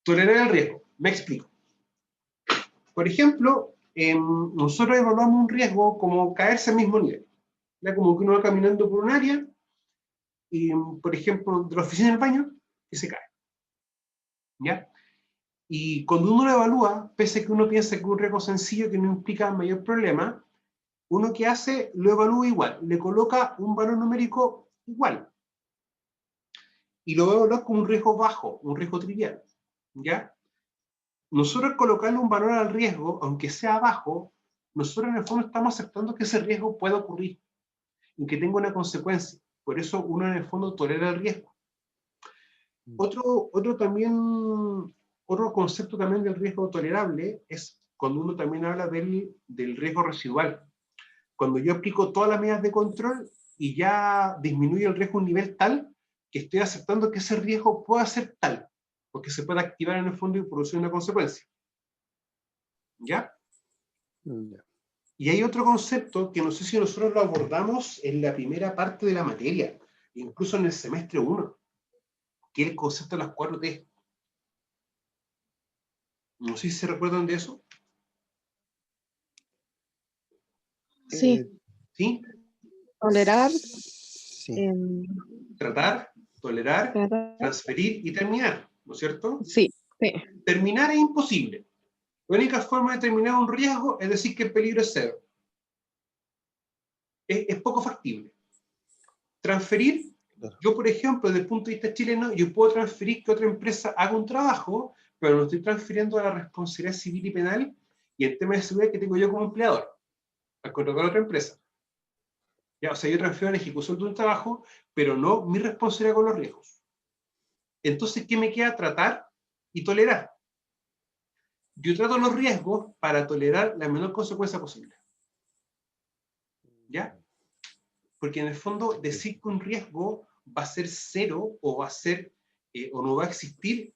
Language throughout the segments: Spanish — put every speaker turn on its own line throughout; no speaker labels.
Tolerar el riesgo. Me explico. Por ejemplo, nosotros evaluamos un riesgo como caerse al mismo nivel. ¿Ya? Como que uno va caminando por un área y, por ejemplo, de la oficina del baño, y se cae. ¿Ya? Y cuando uno lo evalúa, pese a que uno piensa que es un riesgo sencillo que no implica mayor problema, uno que hace lo evalúa igual, le coloca un valor numérico igual. Y lo va a evaluar como un riesgo bajo, un riesgo trivial. ¿Ya? Nosotros colocarle un valor al riesgo, aunque sea bajo, nosotros en el fondo estamos aceptando que ese riesgo pueda ocurrir y que tenga una consecuencia. Por eso uno en el fondo tolera el riesgo. Otro concepto también del riesgo tolerable es cuando uno también habla del riesgo residual. Cuando yo aplico todas las medidas de control y ya disminuye el riesgo a un nivel tal que estoy aceptando que ese riesgo pueda ser tal, porque se puede activar en el fondo y producir una consecuencia. ¿Ya?
Ya.
Y hay otro concepto que no sé si nosotros lo abordamos en la primera parte de la materia, incluso en el semestre 1, que es el concepto de las 4T. No sé si se recuerdan de eso.
Sí,
¿Sí?
tolerar,
Sí.
Tratar, tolerar,
tratar.
transferir y terminar, ¿no es cierto?
Sí, sí.
Terminar es imposible. La única forma de terminar un riesgo es decir que el peligro es cero. Es poco factible. Transferir,
Claro.
yo por ejemplo, desde el punto de vista chileno, yo puedo transferir que otra empresa haga un trabajo, pero no estoy transfiriendo a la responsabilidad civil y penal y el tema de seguridad que tengo yo como empleador, al contratar a otra empresa. ¿Ya? O sea, yo transfiero la ejecución de un trabajo, pero no mi responsabilidad con los riesgos. Entonces, ¿qué me queda? Tratar y tolerar. Yo trato los riesgos para tolerar la menor consecuencia posible. ¿Ya? Porque en el fondo decir que un riesgo va a ser cero o va a ser o no va a existir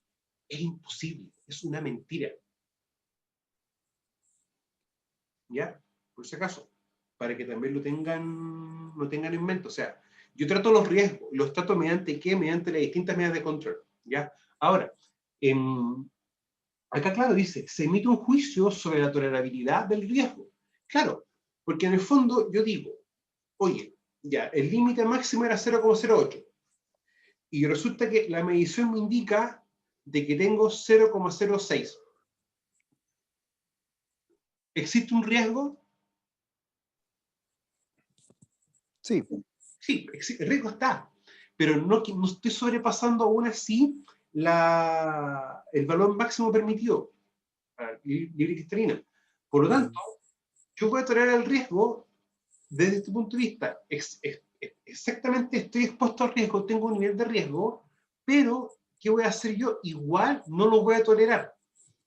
es imposible, es una mentira. ¿Ya? Por si acaso, para que también lo tengan en mente. O sea, yo trato los riesgos, los trato mediante qué, mediante las distintas medidas de control. ¿Ya? Ahora, acá claro dice, se emite un juicio sobre la tolerabilidad del riesgo. Claro, porque en el fondo yo digo, oye, ya, el límite máximo era 0,08. Y resulta que la medición me indica de que tengo 0,06. ¿Existe un riesgo?
Sí.
Sí, el riesgo está. Pero no estoy sobrepasando aún así el valor máximo permitido, libre cristalina. Por lo tanto, yo voy a tolerar el riesgo desde este punto de vista. Exactamente estoy expuesto al riesgo, tengo un nivel de riesgo, pero ¿qué voy a hacer yo? Igual no lo voy a tolerar.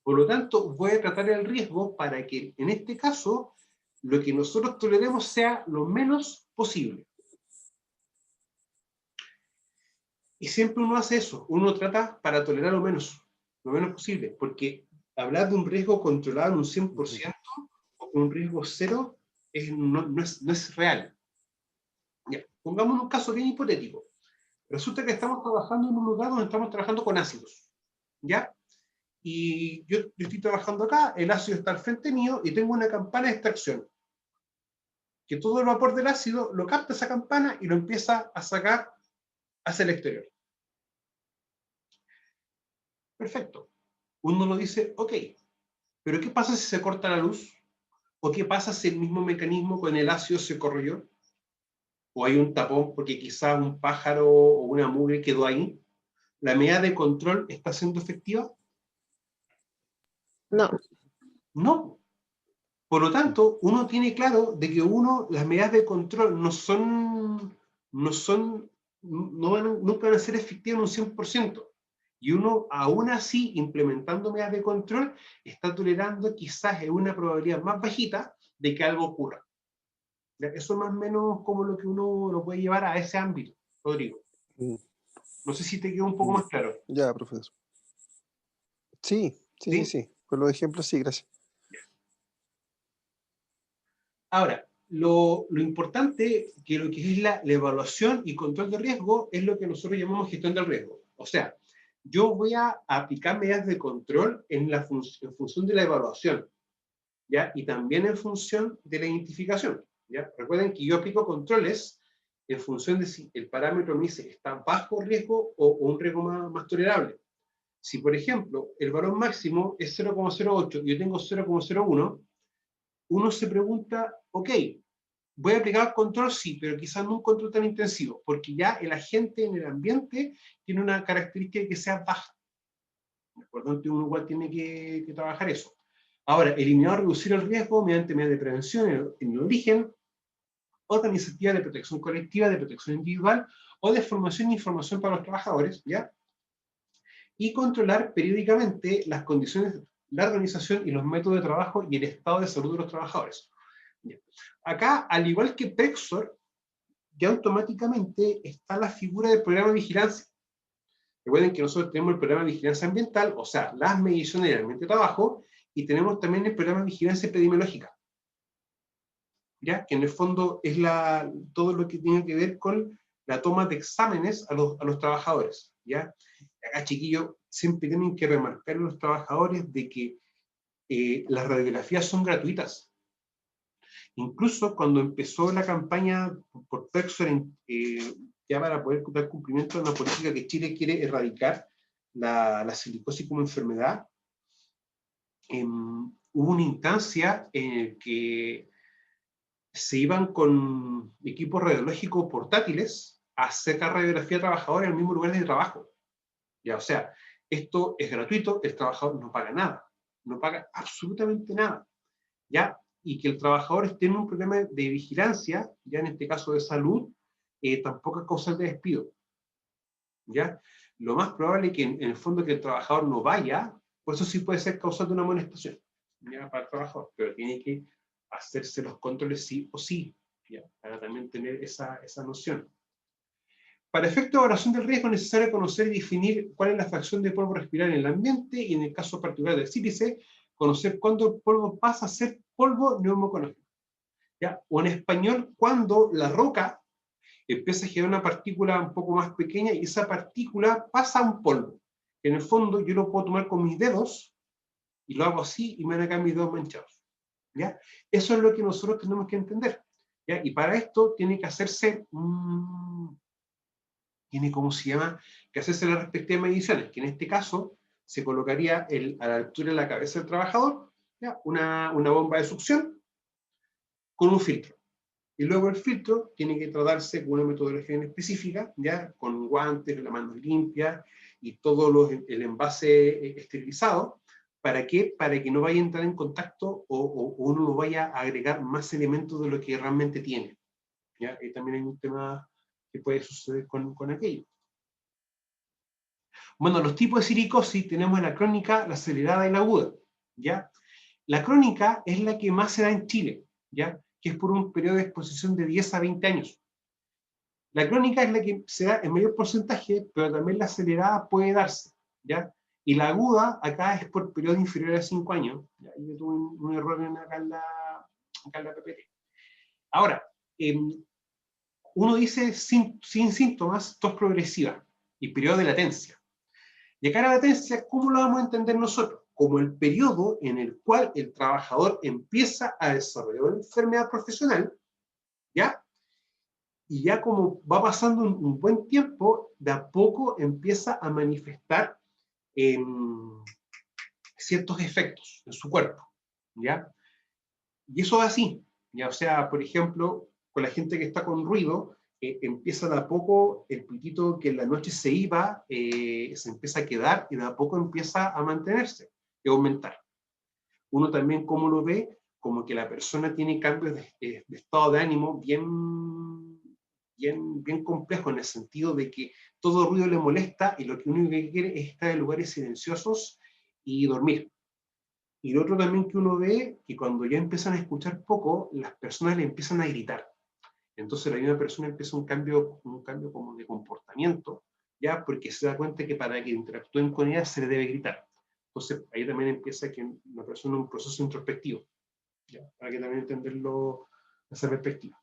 Por lo tanto, voy a tratar el riesgo para que, en este caso, lo que nosotros toleremos sea lo menos posible. Y siempre uno hace eso, uno trata para tolerar lo menos posible, porque hablar de un riesgo controlado en un 100% o con un riesgo cero no es real. Ya, pongamos un caso bien hipotético. Resulta que estamos trabajando en un lugar donde estamos trabajando con ácidos, ¿ya? Y yo estoy trabajando acá, el ácido está al frente mío y tengo una campana de extracción, que todo el vapor del ácido lo capta esa campana y lo empieza a sacar hacia el exterior. Perfecto. Uno lo dice, ok, pero ¿qué pasa si se corta la luz? ¿O qué pasa si el mismo mecanismo con el ácido se corroyó? ¿O hay un tapón porque quizás un pájaro o una mugre quedó ahí? ¿La medida de control está siendo efectiva?
No.
No. Por lo tanto, uno tiene claro de que las medidas de control nunca van a ser efectivas en un 100%. Y uno, aún así, implementando medidas de control, está tolerando quizás en una probabilidad más bajita de que algo ocurra. Eso es más o menos como lo que uno lo puede llevar a ese ámbito, Rodrigo. No sé si te quedó un poco más claro.
Ya, profesor. Sí. Con los ejemplos, sí, gracias.
Ahora, lo importante que lo que es la evaluación y control de riesgo es lo que nosotros llamamos gestión del riesgo. O sea, yo voy a aplicar medidas de control en función de la evaluación, ¿ya? Y también en función de la identificación, ¿ya? Recuerden que yo aplico controles en función de si el parámetro me dice está bajo riesgo o un riesgo más tolerable. Si, por ejemplo, el valor máximo es 0,08 y yo tengo 0,01, uno se pregunta, ok, ¿voy a aplicar control? Sí, pero quizás no un control tan intensivo, porque ya el agente en el ambiente tiene una característica de que sea baja. Por lo tanto, uno igual tiene que trabajar eso. Ahora, eliminar o reducir el riesgo mediante medidas de prevención en el origen, otra iniciativa de protección colectiva, de protección individual o de formación e información para los trabajadores, ¿ya? Y controlar periódicamente las condiciones, la organización y los métodos de trabajo y el estado de salud de los trabajadores. ¿Ya? Acá, al igual que Pexor, ya automáticamente está la figura del programa de vigilancia. Recuerden que nosotros tenemos el programa de vigilancia ambiental, o sea, las mediciones del ambiente de trabajo, y tenemos también el programa de vigilancia epidemiológica, ¿ya? Que en el fondo es todo lo que tiene que ver con la toma de exámenes a los trabajadores, ¿ya? Acá, chiquillos, siempre tienen que remarcar a los trabajadores de que las radiografías son gratuitas. Incluso cuando empezó la campaña por Pexor, ya para poder dar cumplimiento a una política que Chile quiere erradicar la silicosis como enfermedad, hubo una instancia en la que se iban con equipos radiológicos portátiles a hacer radiografía a trabajadores en el mismo lugar de trabajo. Ya, o sea, esto es gratuito, el trabajador no paga nada, no paga absolutamente nada, ¿ya? Y que el trabajador esté en un problema de vigilancia, ya en este caso de salud, tampoco es causal de despido, ¿ya? Lo más probable es que en el fondo que el trabajador no vaya, por eso sí puede ser causal de una amonestación, ¿ya? Para el trabajador, pero tiene que hacerse los controles sí o sí, ¿ya? Para también tener esa noción. Para efecto de evaluación del riesgo es necesario conocer y definir cuál es la fracción de polvo respirar en el ambiente y en el caso particular del sílice, conocer cuándo el polvo pasa a ser polvo neumoconógeno. ¿Ya? O en español, cuando la roca empieza a generar una partícula un poco más pequeña y esa partícula pasa a un polvo. En el fondo yo lo puedo tomar con mis dedos y lo hago así y me van a quedar mis dedos manchados. ¿Ya? Eso es lo que nosotros tenemos que entender. ¿Ya? Y para esto tiene que hacerse tiene, ¿cómo se llama?, que hacerse las respectivas mediciones, que en este caso se colocaría a la altura de la cabeza del trabajador, ¿ya? Una bomba de succión con un filtro. Y luego el filtro tiene que tratarse con una metodología específica, ¿ya? Con guantes, la mano limpia y todo el envase esterilizado. ¿Para qué? Para que no vaya a entrar en contacto o uno no vaya a agregar más elementos de lo que realmente tiene, ¿ya? Y también hay un tema que puede suceder con aquello. Bueno, los tipos de silicosis tenemos la crónica, la acelerada y la aguda, ¿ya? La crónica es la que más se da en Chile, ¿ya? Que es por un periodo de exposición de 10 a 20 años. La crónica es la que se da en mayor porcentaje, pero también la acelerada puede darse, ¿ya? Y la aguda acá es por periodos inferiores a 5 años. ¿Ya? Yo tuve un error acá en la PPT. Ahora, uno dice sin síntomas, tos progresiva y periodo de latencia. Y acá la latencia, ¿cómo lo vamos a entender nosotros? Como el periodo en el cual el trabajador empieza a desarrollar una enfermedad profesional, ¿ya? Y ya como va pasando un buen tiempo, de a poco empieza a manifestar ciertos efectos en su cuerpo, ¿ya? Y eso es así, ¿ya? O sea, por ejemplo, con la gente que está con ruido, empieza de a poco el pitito que en la noche se iba, se empieza a quedar y de a poco empieza a mantenerse y a aumentar. Uno también, ¿cómo lo ve? Como que la persona tiene cambios de estado de ánimo bien complejo, en el sentido de que todo ruido le molesta y lo que único que quiere es estar en lugares silenciosos y dormir. Y lo otro también que uno ve, que cuando ya empiezan a escuchar poco, las personas le empiezan a gritar. Entonces la misma persona empieza un cambio como de comportamiento, ya porque se da cuenta que para que interactúen con ella se le debe gritar. Entonces ahí también empieza que la persona un proceso introspectivo, ¿ya? Para que también entenderlo de esa perspectiva.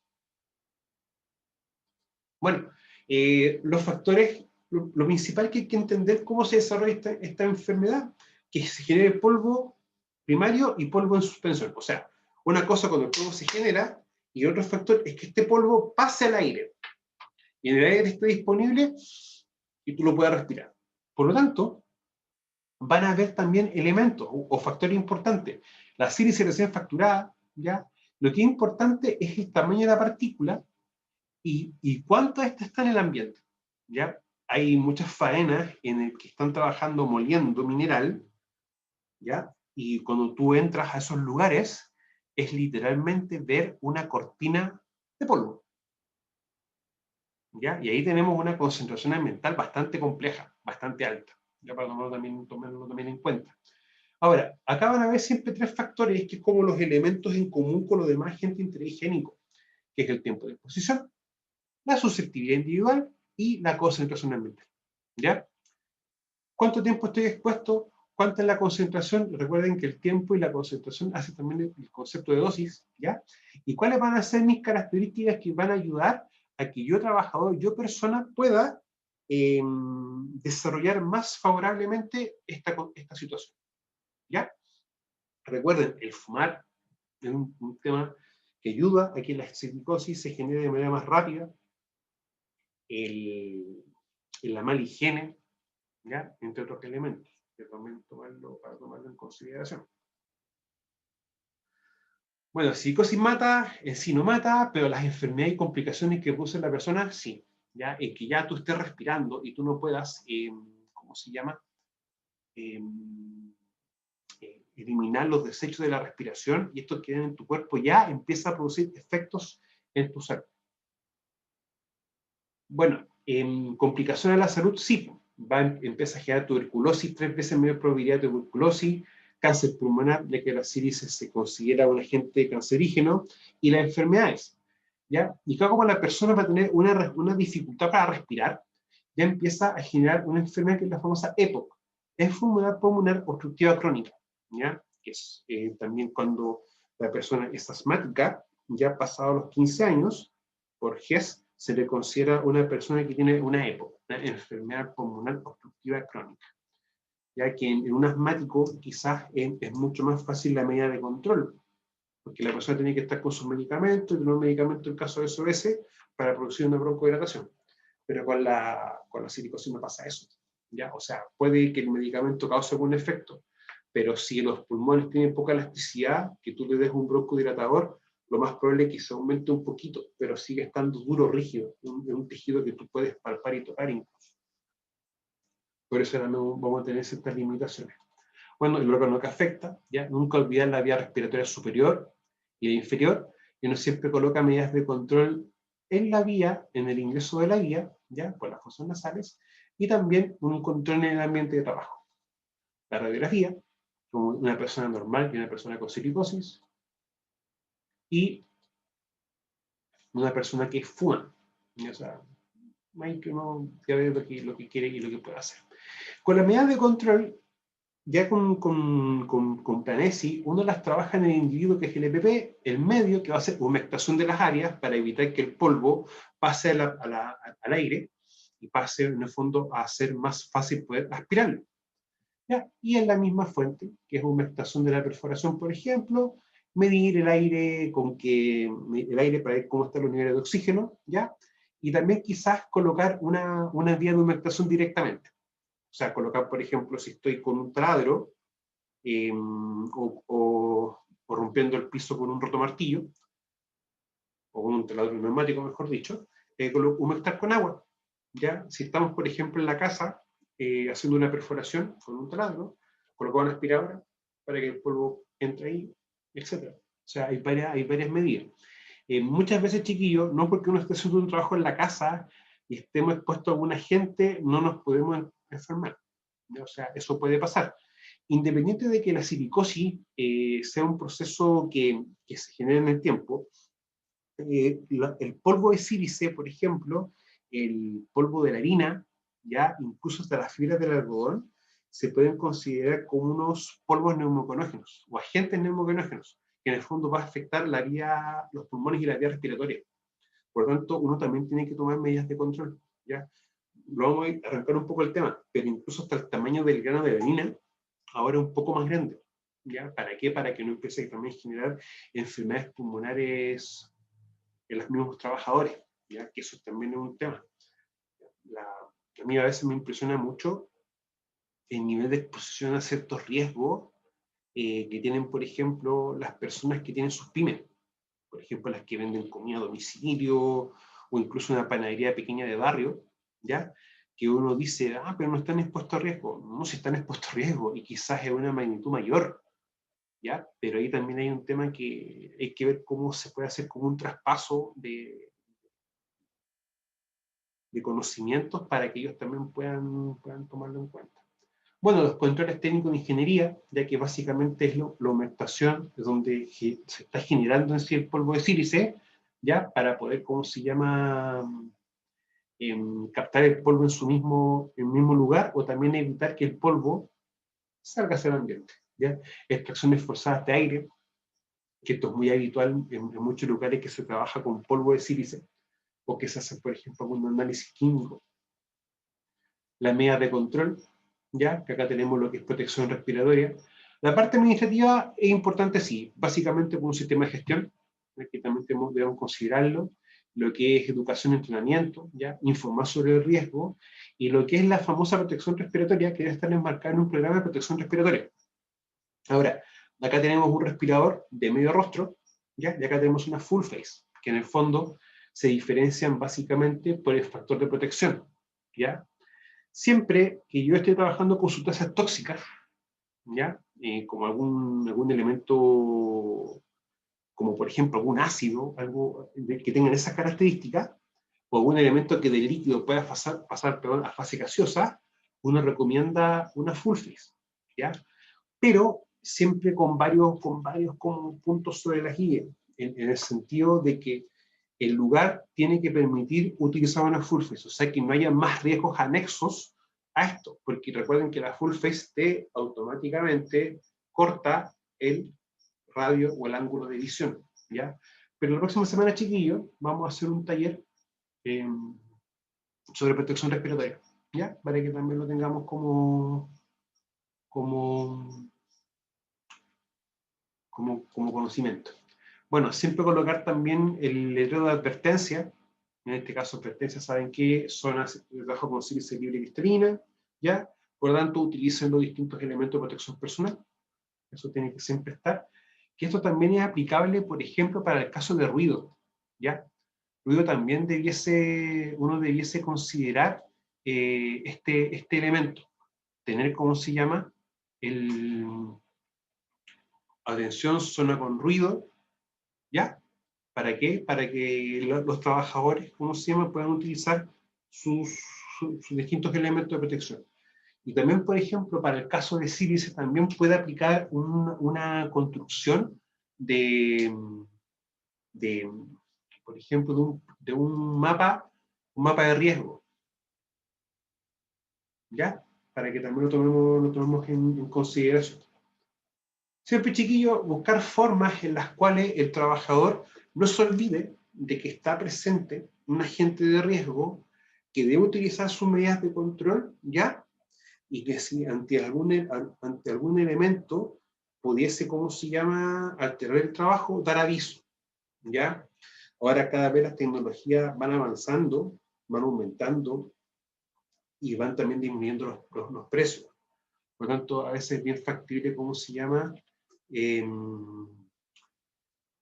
Bueno, los factores lo principal que hay que entender cómo se desarrolla esta enfermedad, que se genere polvo primario y polvo en suspensión. O sea, una cosa cuando el polvo se genera y otro factor es que este polvo pase al aire y en el aire esté disponible y tú lo puedas respirar. Por lo tanto, van a haber también elementos o factores importantes. La sílice recién fracturada, ¿ya? Lo que es importante es el tamaño de la partícula y cuánto esta está en el ambiente, ¿ya? Hay muchas faenas en el que están trabajando moliendo mineral, ¿ya? Y cuando tú entras a esos lugares, es literalmente ver una cortina de polvo, ¿ya? Y ahí tenemos una concentración ambiental bastante compleja, bastante alta, ya para tomarlo también en cuenta. Ahora, acá van a ver siempre tres factores que es como los elementos en común con los demás agentes interhigiénicos, que es el tiempo de exposición, la susceptibilidad individual y la concentración ambiental, ¿ya? ¿Cuánto tiempo estoy expuesto? ¿Cuánta es la concentración? Recuerden que el tiempo y la concentración hacen también el concepto de dosis, ¿ya? ¿Y cuáles van a ser mis características que van a ayudar a que yo, trabajador, yo, persona, pueda desarrollar más favorablemente esta situación, ¿ya? Recuerden, el fumar es un tema que ayuda a que la silicosis se genere de manera más rápida, la mala higiene, ¿ya? Entre otros elementos, que también para tomarlo en consideración. Bueno, psicosis mata, en sí no mata, pero las enfermedades y complicaciones que produce la persona, sí. ¿Ya? En que ya tú estés respirando y tú no puedas, ¿cómo se llama? Eliminar los desechos de la respiración y estos quedan en tu cuerpo, ya empieza a producir efectos en tu salud. Bueno, complicaciones de la salud, sí. Empieza a generar tuberculosis, 3 veces mayor probabilidad de tuberculosis, cáncer pulmonar, ya que la sílice se considera un agente cancerígeno, y las enfermedades, ¿ya? Y claro, como la persona va a tener una dificultad para respirar, ya empieza a generar una enfermedad que es la famosa EPOC, enfermedad pulmonar obstructiva crónica, ¿ya? Que es también cuando la persona es asmática, ya pasado los 15 años, por GES, se le considera una persona que tiene una EPOC, una enfermedad pulmonar obstructiva crónica. Ya que en un asmático quizás es mucho más fácil la medida de control, porque la persona tiene que estar con sus medicamentos, y tener un medicamento en caso de SOS para producir una broncodilatación. Pero con la silicosis no pasa eso, ¿ya? O sea, puede que el medicamento cause algún efecto, pero si los pulmones tienen poca elasticidad, que tú le des un broncodilatador, lo más probable es que se aumente un poquito, pero sigue estando duro, rígido, un tejido que tú puedes palpar y tocar incluso. Por eso ahora no vamos a tener ciertas limitaciones. Bueno, el órgano que afecta, ¿ya? Nunca olvidar la vía respiratoria superior y la inferior, y uno siempre coloca medidas de control en la vía, en el ingreso de la vía, ¿ya? Por las fosas nasales, y también un control en el ambiente de trabajo. La radiografía, como una persona normal y una persona con silicosis, y una persona que fuma. O sea, hay que uno ya ve lo que quiere y lo que puede hacer. Con las medidas de control, ya con Planesi, uno las trabaja en el individuo que es el EPP, el medio, que va a hacer humectación de las áreas para evitar que el polvo pase al aire y pase, en el fondo, a ser más fácil poder aspirarlo. ¿Ya? Y en la misma fuente, que es humectación de la perforación, por ejemplo, medir el aire para ver cómo están los niveles de oxígeno, ¿ya? Y también quizás colocar una vía de humectación directamente. O sea, colocar, por ejemplo, si estoy con un taladro o rompiendo el piso con un rotomartillo, o con un taladro neumático, mejor dicho, humectar con agua. ¿Ya? Si estamos, por ejemplo, en la casa haciendo una perforación con un taladro, colocar una aspiradora para que el polvo entre ahí, etc. O sea, hay varias medidas. Muchas veces, chiquillos, no porque uno esté haciendo un trabajo en la casa y estemos expuestos a alguna gente, no nos podemos enfermar. O sea, eso puede pasar. Independiente de que la silicosis sea un proceso que se genera en el tiempo, el polvo de sílice, por ejemplo, el polvo de la harina, ya incluso hasta las fibras del algodón, se pueden considerar como unos polvos neumoconógenos o agentes neumoconógenos, que en el fondo va a afectar los pulmones y la vía respiratoria. Por lo tanto, uno también tiene que tomar medidas de control, ¿ya? lo vamos a arrancar un poco el tema, pero incluso hasta el tamaño del grano de arenina, ahora es un poco más grande. ¿Ya? ¿Para qué? Para que no empiece también a generar enfermedades pulmonares en los mismos trabajadores, ¿ya? Que eso también es un tema. A mí a veces me impresiona mucho el nivel de exposición a ciertos riesgos que tienen, por ejemplo, las personas que tienen sus pymes. Por ejemplo, las que venden comida a domicilio o incluso una panadería pequeña de barrio, ¿ya? Que uno dice, pero no están expuestos a riesgo. No, si están expuestos a riesgo y quizás es una magnitud mayor, ¿ya? Pero ahí también hay un tema que hay que ver cómo se puede hacer como un traspaso de conocimientos para que ellos también puedan tomarlo en cuenta. Bueno, los controles técnicos de ingeniería, ya que básicamente es la aumentación, es donde se está generando en sí el polvo de sílice, ya, para poder, ¿cómo se llama?, captar el polvo en su mismo lugar, o también evitar que el polvo salga hacia el ambiente, ¿ya? Extracciones forzadas de aire, que esto es muy habitual en muchos lugares que se trabaja con polvo de sílice, o que se hace, por ejemplo, con un análisis químico. Las medidas de control, ¿ya? Que acá tenemos lo que es protección respiratoria. La parte administrativa es importante, sí, básicamente por un sistema de gestión, que también debemos considerarlo, lo que es educación y entrenamiento, ¿ya? Informar sobre el riesgo, y lo que es la famosa protección respiratoria, que debe estar enmarcada en un programa de protección respiratoria. Ahora, acá tenemos un respirador de medio rostro, ¿ya? Y acá tenemos una full face, que en el fondo se diferencian básicamente por el factor de protección, ¿ya? Siempre que yo esté trabajando con sustancias tóxicas, ¿ya? Como algún elemento, como por ejemplo algún ácido, algo que tenga esas características, o algún elemento que del líquido pueda pasar a fase gaseosa, uno recomienda una full face, ¿ya? Pero siempre con varios como puntos sobre la guía, en el sentido de que el lugar tiene que permitir utilizar una full face, o sea que no haya más riesgos anexos a esto, porque recuerden que la full face te automáticamente corta el radio o el ángulo de visión, ¿ya? Pero la próxima semana, chiquillos, vamos a hacer un taller sobre protección respiratoria, ¿ya? Para que también lo tengamos como conocimiento. Bueno, siempre colocar también el letrero de advertencia, en este caso advertencia, saben que zonas de trabajo con sílice libre y cristalina, ¿ya? Por lo tanto, utilicen los distintos elementos de protección personal, eso tiene que siempre estar, que esto también es aplicable, por ejemplo, para el caso de ruido, ¿ya? Ruido también uno debiese considerar este elemento, tener, ¿cómo se llama?, atención, zona con ruido, ¿ya? ¿Para qué? Para que los trabajadores, ¿cómo se llama?, puedan utilizar sus distintos elementos de protección. Y también, por ejemplo, para el caso de sílice, también puede aplicar una construcción por ejemplo, de un mapa de riesgo, ¿ya? Para que también lo tomemos en consideración. Siempre, chiquillos, buscar formas en las cuales el trabajador no se olvide de que está presente un agente de riesgo que debe utilizar sus medidas de control, ¿ya? Y que si ante algún elemento pudiese, ¿cómo se llama?, alterar el trabajo, dar aviso, ¿ya? Ahora cada vez las tecnologías van avanzando, van aumentando y van también disminuyendo los precios. Por lo tanto, a veces es bien factible, ¿cómo se llama?,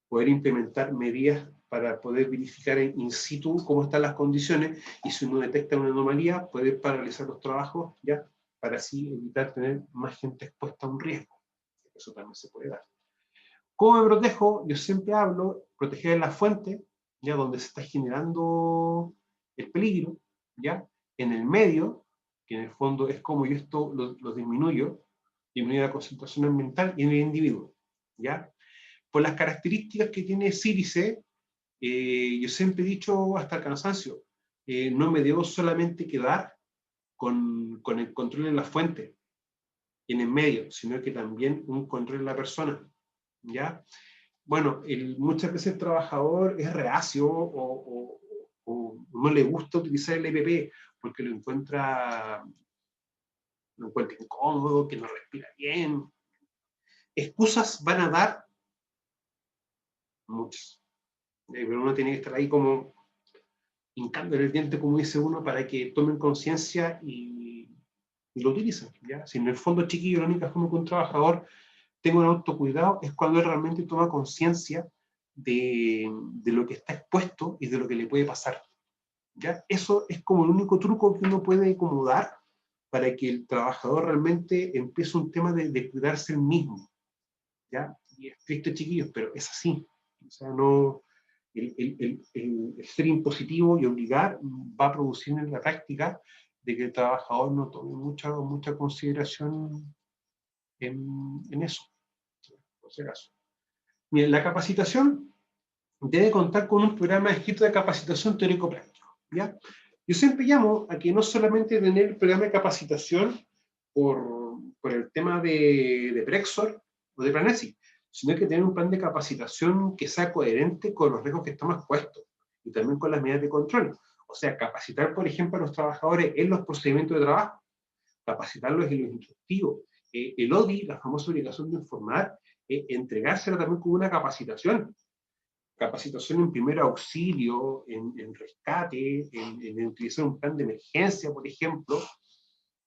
poder implementar medidas para poder verificar in situ cómo están las condiciones, y si uno detecta una anomalía, poder paralizar los trabajos, ¿ya?, para así evitar tener más gente expuesta a un riesgo. Eso también se puede dar. ¿Cómo me protejo? Yo siempre hablo, proteger la fuente, ya donde se está generando el peligro, ya, en el medio, que en el fondo es como yo esto lo disminuyo la concentración ambiental, y en el individuo, ya. Por las características que tiene sílice, yo siempre he dicho hasta el cansancio, no me debo solamente quedar con el control en la fuente y en el medio, sino que también un control en la persona, ¿ya? Bueno, muchas veces el trabajador es reacio o no le gusta utilizar el EPP porque lo encuentra incómodo, que no respira bien. Excusas van a dar muchas. Pero uno tiene que estar ahí como hincando el diente, como dice uno, para que tomen conciencia y lo utilicen. ¿Ya? Si en el fondo, chiquillo, la única forma que un trabajador tenga un autocuidado es cuando él realmente toma conciencia de lo que está expuesto y de lo que le puede pasar. ¿Ya? Eso es como el único truco que uno puede como dar para que el trabajador realmente empiece un tema de cuidarse él mismo. ¿Ya? Y es triste, chiquillos, pero es así. O sea, no, el ser impositivo y obligar va a producir en la práctica de que el trabajador no tome mucha consideración en eso, por si acaso. Bien, la capacitación debe contar con un programa escrito de capacitación teórico-práctico. ¿Ya? Yo siempre llamo a que no solamente tener el programa de capacitación por el tema de Prexor o de Planesi, sino que tener un plan de capacitación que sea coherente con los riesgos que estamos expuestos y también con las medidas de control. O sea, capacitar, por ejemplo, a los trabajadores en los procedimientos de trabajo, capacitarlos en los instructivos. El ODI, la famosa obligación de informar, entregársela también como una capacitación en primer auxilio, en rescate, en utilizar un plan de emergencia, por ejemplo,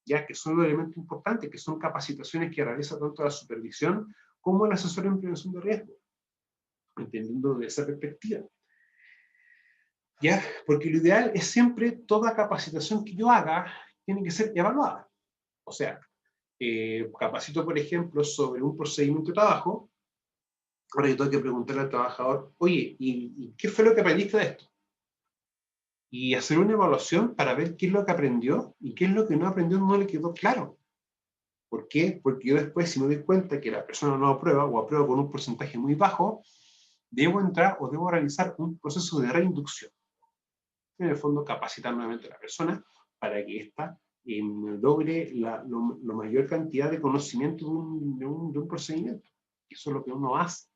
ya que son los elementos importantes, que son capacitaciones que realiza tanto la supervisión como el asesor en prevención de riesgo, entendiendo de esa perspectiva. ¿Ya? Porque lo ideal es siempre toda capacitación que yo haga tiene que ser evaluada. O sea, capacito, por ejemplo, sobre un procedimiento de trabajo. Ahora yo tengo que preguntarle al trabajador, oye, ¿y qué fue lo que aprendiste de esto? Y hacer una evaluación para ver qué es lo que aprendió y qué es lo que no aprendió, no le quedó claro. ¿Por qué? Porque yo después, si me doy cuenta que la persona no aprueba o aprueba con un porcentaje muy bajo, debo entrar o debo realizar un proceso de reinducción. En el fondo, capacitar nuevamente a la persona para que ésta logre la mayor cantidad de conocimiento de un procedimiento. Eso es lo que uno hace.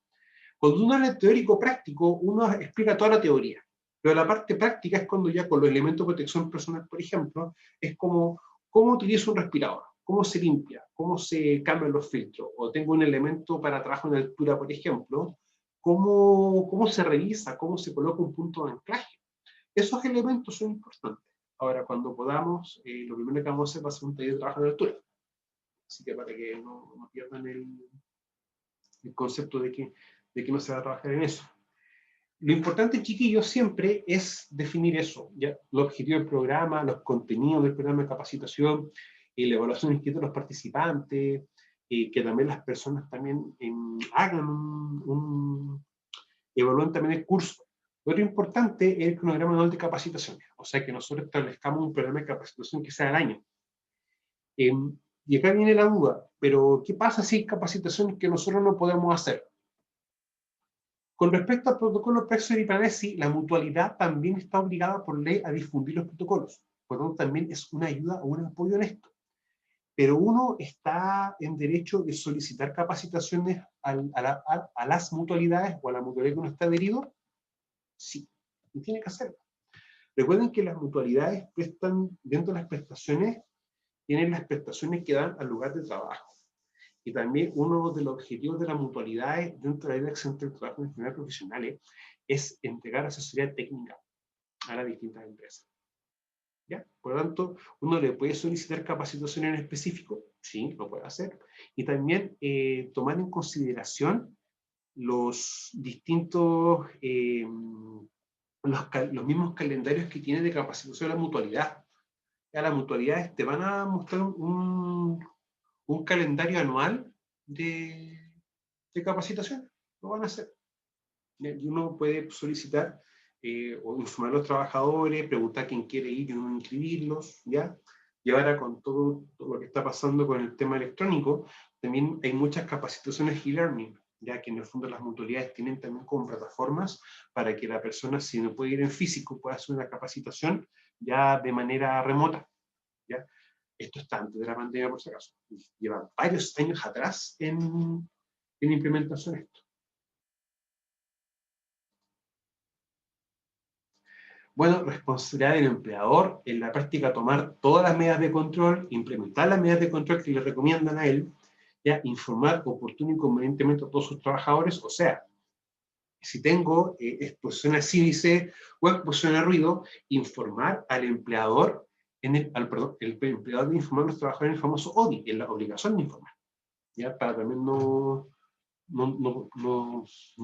Cuando uno habla de teórico práctico, uno explica toda la teoría. Pero la parte práctica es cuando ya con los elementos de protección personal, por ejemplo, es como cómo utilizo un respirador, cómo se limpia, cómo se cambian los filtros, o tengo un elemento para trabajo en altura, por ejemplo, cómo se revisa, cómo se coloca un punto de anclaje. Esos elementos son importantes. Ahora, cuando podamos, lo primero que vamos a hacer va a ser un taller de trabajo en altura. Así que para que no pierdan el concepto de que no se va a trabajar en eso. Lo importante, chiquillos, siempre es definir eso, ¿ya? Los objetivos del programa, los contenidos del programa de capacitación, la evaluación escrita de los participantes, que también las personas también evalúen también el curso. Lo otro importante es el cronograma anual de capacitaciones, o sea, que nosotros establezcamos un programa de capacitación que sea al año. Y acá viene la duda, pero ¿qué pasa si hay capacitaciones que nosotros no podemos hacer? Con respecto al protocolo Prexor y Planesi, la mutualidad también está obligada por ley a difundir los protocolos. Por lo tanto, también es una ayuda o un apoyo en esto. Pero uno está en derecho de solicitar capacitaciones a las mutualidades o a la mutualidad que uno está adherido. Sí, y tiene que hacerlo. Recuerden que las mutualidades prestan, dentro de las prestaciones, tienen las prestaciones que dan al lugar de trabajo. Y también uno de los objetivos de las mutualidades dentro de la ley de acción del trabajo en enfermedades profesionales es entregar asesoría técnica a las distintas empresas. ¿Ya? Por lo tanto, uno le puede solicitar capacitación en específico, sí, lo puede hacer. Y también tomar en consideración los distintos, los mismos calendarios que tiene de capacitación la mutualidad. Ya las mutualidades te van a mostrar un calendario anual de capacitación, lo van a hacer. Y uno puede solicitar o informar a los trabajadores, preguntar quién quiere ir y uno inscribirlos, ¿ya? Y ahora con todo lo que está pasando con el tema electrónico, también hay muchas capacitaciones e-learning, ya que en el fondo las mutualidades tienen también como plataformas para que la persona, si no puede ir en físico, pueda hacer una capacitación ya de manera remota, ¿ya? Esto está antes de la pandemia, por si acaso. Lleva varios años atrás en implementación esto. Bueno, responsabilidad del empleador en la práctica tomar todas las medidas de control, implementar las medidas de control que le recomiendan a él, ya informar oportuno y convenientemente a todos sus trabajadores, o sea, si tengo exposición a sílice o exposición a ruido, informar al empleador, perdón, el empleador de informar a los trabajadores en el famoso ODI, en la obligación de informar, ya para también no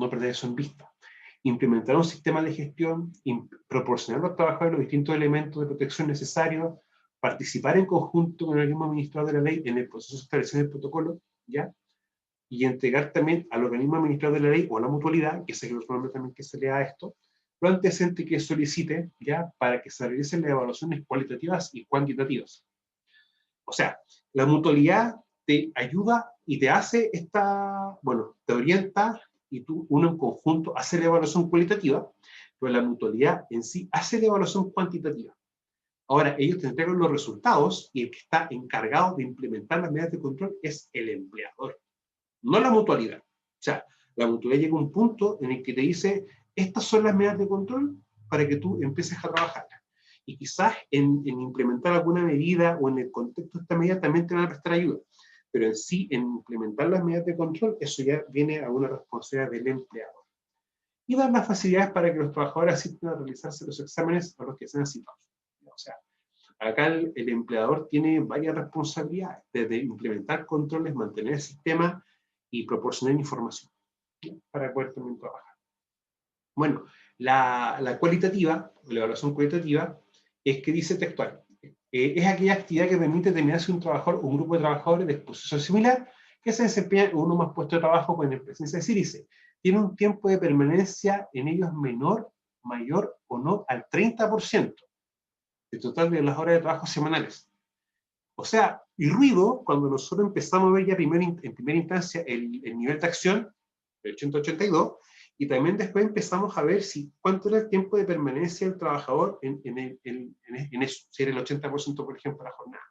perder eso en vista. Implementar un sistema de gestión, proporcionar a los trabajadores los distintos elementos de protección necesarios, participar en conjunto con el organismo administrador de la ley en el proceso de establección del protocolo, ¿ya? Y entregar también al organismo administrador de la ley o a la mutualidad, que es el nombre también que se le da a esto, lo antecedente que solicite, ¿ya? Para que se realicen las evaluaciones cualitativas y cuantitativas. O sea, la mutualidad te ayuda y te hace bueno, te orienta y uno en conjunto hace la evaluación cualitativa, pero la mutualidad en sí hace la evaluación cuantitativa. Ahora, ellos te entregan los resultados y el que está encargado de implementar las medidas de control es el empleador, no la mutualidad. O sea, la mutualidad llega a un punto en el que te dice, estas son las medidas de control para que tú empieces a trabajarlas. Y quizás en implementar alguna medida o en el contexto de esta medida también te van a prestar ayuda. Pero en sí, en implementar las medidas de control, eso ya viene a una responsabilidad del empleador. Y dar las facilidades para que los trabajadores asistan a realizarse los exámenes a los que sean citados. O sea, acá el empleador tiene varias responsabilidades, desde implementar controles, mantener el sistema y proporcionar información, ¿sí? Para poder también trabajar. Bueno, la cualitativa, o la evaluación cualitativa, es que dice textual, es aquella actividad que permite determinar si un trabajador o un grupo de trabajadores de exposición similar que se desempeña en uno más puesto de trabajo con la presencia de sílice tiene un tiempo de permanencia en ellos menor, mayor o no al 30% del total de las horas de trabajo semanales. O sea, el ruido, cuando nosotros empezamos a ver ya en primera instancia el nivel de acción, el 80-82, y también después empezamos a ver cuánto era el tiempo de permanencia del trabajador en eso, si era el 80%, por ejemplo, de la jornada.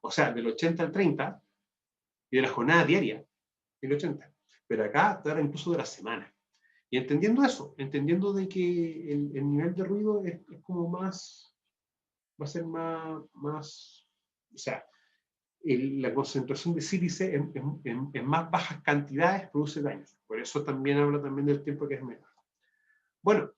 O sea, del 80 al 30, y de la jornada diaria, el 80. Pero acá era incluso de la semana. Y entendiendo eso, entendiendo de que el nivel de ruido es como más, va a ser más, o sea, la concentración de sílice en más bajas cantidades produce daños. Por eso también habla también del tiempo que es menor. Bueno,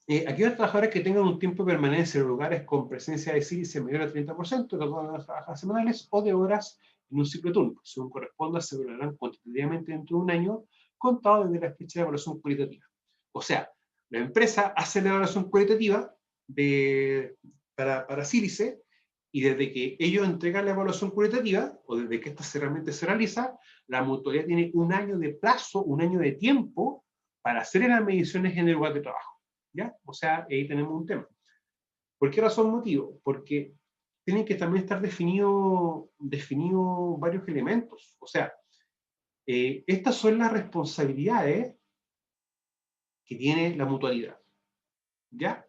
aquellos trabajadores que tengan un tiempo de permanencia en lugares con presencia de sílice mayor al 30% de todas las trabajadas semanales o de horas en un ciclo de turno, según corresponda, se evaluarán cuantitativamente dentro de un año, contado desde la fecha de evaluación cualitativa. O sea, la empresa hace la evaluación cualitativa para sílice, y desde que ellos entregan la evaluación cualitativa, o desde que esta realmente se realiza, la mutualidad tiene un año de plazo, un año de tiempo para hacer las mediciones en el lugar de trabajo. ¿Ya? O sea, ahí tenemos un tema. ¿Por qué razón motivo? Porque tienen que también estar definidos varios elementos. O sea, estas son las responsabilidades que tiene la mutualidad. ¿Ya?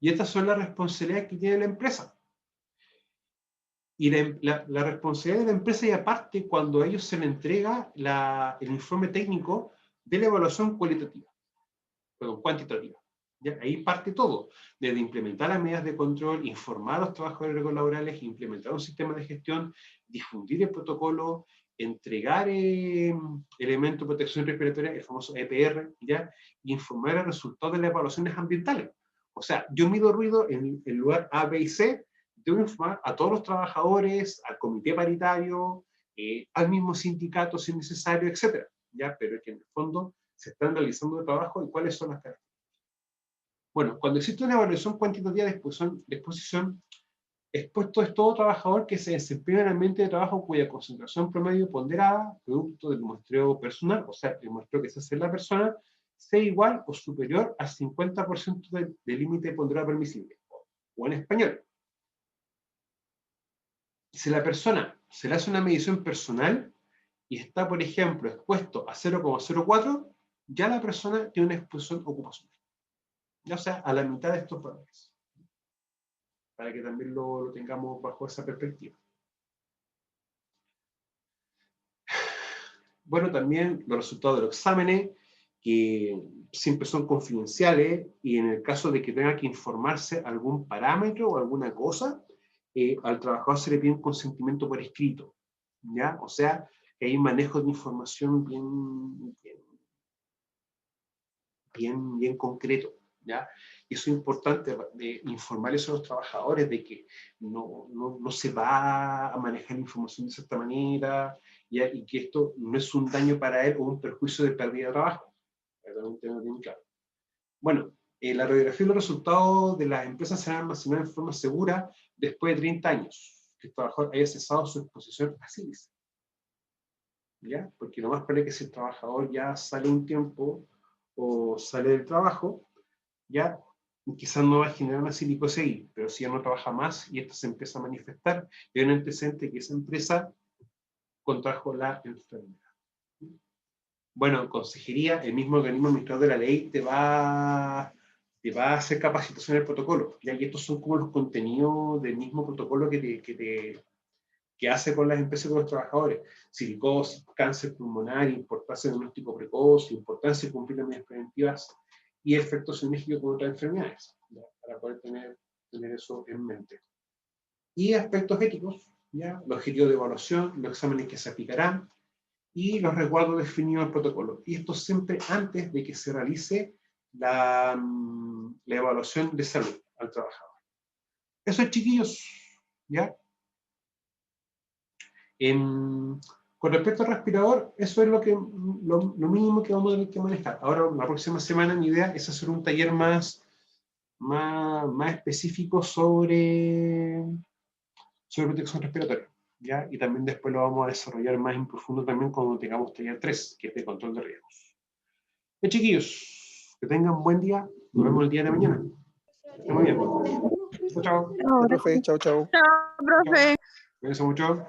Y estas son las responsabilidades que tiene la empresa. Y la responsabilidad de la empresa, y aparte, cuando a ellos se le entrega el informe técnico de la evaluación cualitativa, perdón, cuantitativa. ¿Ya? Ahí parte todo, desde implementar las medidas de control, informar a los trabajadores laborales, implementar un sistema de gestión, difundir el protocolo, entregar elementos de protección respiratoria, el famoso EPR, ¿ya? Y informar el resultado de las evaluaciones ambientales. O sea, yo mido ruido en el lugar A, B y C, debo informar a todos los trabajadores, al comité paritario, al mismo sindicato si es necesario, etc. ¿Ya? Pero es que en el fondo se están realizando el trabajo y cuáles son las características. Bueno, cuando existe una evaluación cuantitativa de exposición, expuesto es todo trabajador que se desempeña en el ambiente de trabajo cuya concentración promedio ponderada, producto del muestreo personal, o sea, el muestreo que se hace en la persona, sea igual o superior al 50% del límite ponderado permisible. O en español, si la persona se le hace una medición personal y está, por ejemplo, expuesto a 0,04, ya la persona tiene una exposición ocupacional. Ya, o sea, a la mitad de estos valores. Para que también lo tengamos bajo esa perspectiva. Bueno, también los resultados de los exámenes, que siempre son confidenciales, y en el caso de que tenga que informarse algún parámetro o alguna cosa, al trabajador se le pide un consentimiento por escrito, ¿ya? O sea, que hay un manejo de información bien concreto, ¿ya? Y eso es importante, de informarles a los trabajadores de que no se va a manejar la información de cierta manera, ¿ya? Y que esto no es un daño para él o un perjuicio de pérdida de trabajo. Claro. Bueno, la radiografía y los resultados de las empresas serán almacenados en forma segura después de 30 años que el trabajador haya cesado su exposición a sílice. ¿Ya? Porque lo más probable es que si el trabajador ya sale un tiempo o sale del trabajo, ya quizás no va a generar una silicosis ahí, pero si ya no trabaja más y esto se empieza a manifestar, y hay un antecedente que esa empresa contrajo la enfermedad. Bueno, consejería, el mismo organismo administrador de la ley te va a hacer capacitación del protocolo, ya que estos son como los contenidos del mismo protocolo que hace con las empresas y con los trabajadores. Silicosis, cáncer pulmonar, importancia de diagnóstico precoz, importancia de cumplir las medidas preventivas y efectos sinérgicos con otras enfermedades, ¿ya? Para poder tener eso en mente. Y aspectos éticos, ¿ya? Los objetivos de evaluación, los exámenes que se aplicarán y los resguardos definidos en el protocolo. Y esto siempre antes de que se realice la evaluación de salud al trabajador. Eso es, chiquillos, ¿ya? Con respecto al respirador, eso es lo mínimo que vamos a tener que manejar. Ahora, la próxima semana, mi idea es hacer un taller más específico sobre protección respiratoria, ¿ya? Y también después lo vamos a desarrollar más en profundo también cuando tengamos taller 3, que es de control de riesgos. Bien, chiquillos, que tengan buen día. Nos vemos el día de mañana. Que estén muy bien. Chao, chao.
Ya, profe, chao, chao.
Chao, profe.
Cuídense mucho.